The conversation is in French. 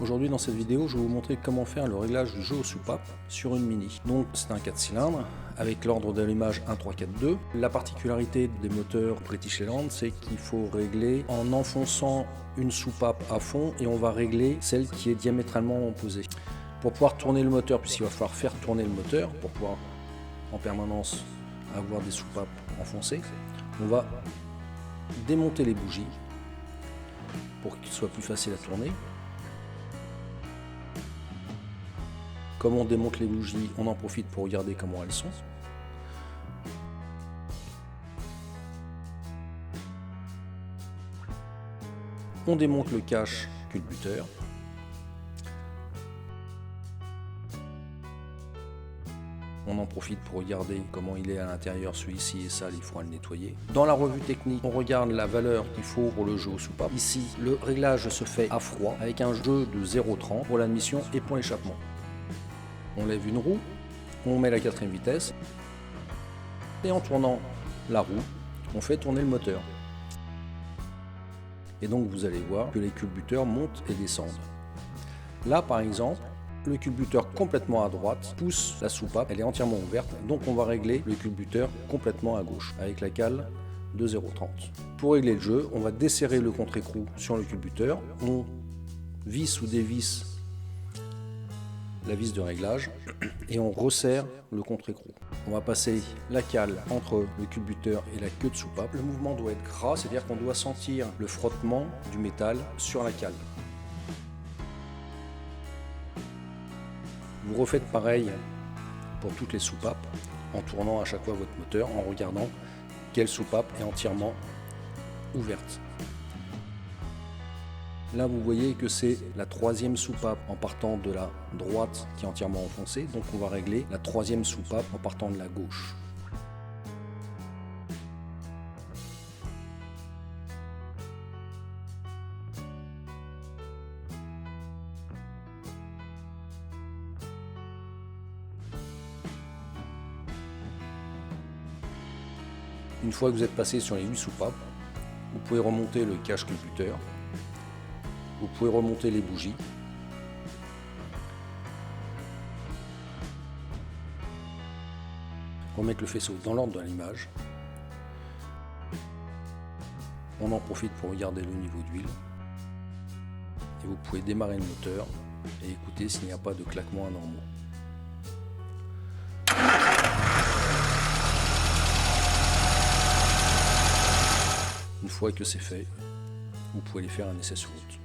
Aujourd'hui dans cette vidéo, je vais vous montrer comment faire le réglage du jeu aux soupapes sur une Mini. Donc c'est un 4 cylindres avec l'ordre d'allumage 1, 3, 4, 2. La particularité des moteurs British Leyland, c'est qu'il faut régler en enfonçant une soupape à fond et on va régler celle qui est diamétralement opposée. Pour pouvoir tourner le moteur, puisqu'il va falloir faire tourner le moteur pour pouvoir en permanence avoir des soupapes enfoncées, on va démonter les bougies pour qu'il soit plus facile à tourner. Comme on démonte les bougies, on en profite pour regarder comment elles sont. On démonte le cache culbuteur. On en profite pour regarder comment il est à l'intérieur, celui-ci est sale, il faudra le nettoyer. Dans la revue technique, on regarde la valeur qu'il faut pour le jeu aux soupapes. Ici, le réglage se fait à froid avec un jeu de 0,30 pour l'admission et pour l'échappement. On lève une roue, on met la 4e vitesse et en tournant la roue, on fait tourner le moteur. Et donc vous allez voir que les culbuteurs montent et descendent. Là par exemple, le culbuteur complètement à droite pousse la soupape, elle est entièrement ouverte, donc on va régler le culbuteur complètement à gauche avec la cale de 0,30. Pour régler le jeu, on va desserrer le contre-écrou sur le culbuteur, on visse ou dévisse la vis de réglage et on resserre le contre-écrou. On va passer la cale entre le culbuteur et la queue de soupape. Le mouvement doit être gras, c'est-à-dire qu'on doit sentir le frottement du métal sur la cale. Vous refaites pareil pour toutes les soupapes en tournant à chaque fois votre moteur, en regardant quelle soupape est entièrement ouverte. Là vous voyez que c'est la 3e soupape en partant de la droite qui est entièrement enfoncée, donc on va régler la 3e soupape en partant de la gauche. Une fois que vous êtes passé sur les 8 soupapes, vous pouvez remonter le cache culbuteur. Vous pouvez remonter les bougies. Remettre le faisceau dans l'ordre de l'allumage. On en profite pour regarder le niveau d'huile. Et vous pouvez démarrer le moteur et écouter s'il n'y a pas de claquements anormaux. Une fois que c'est fait, vous pouvez aller faire un essai sur route.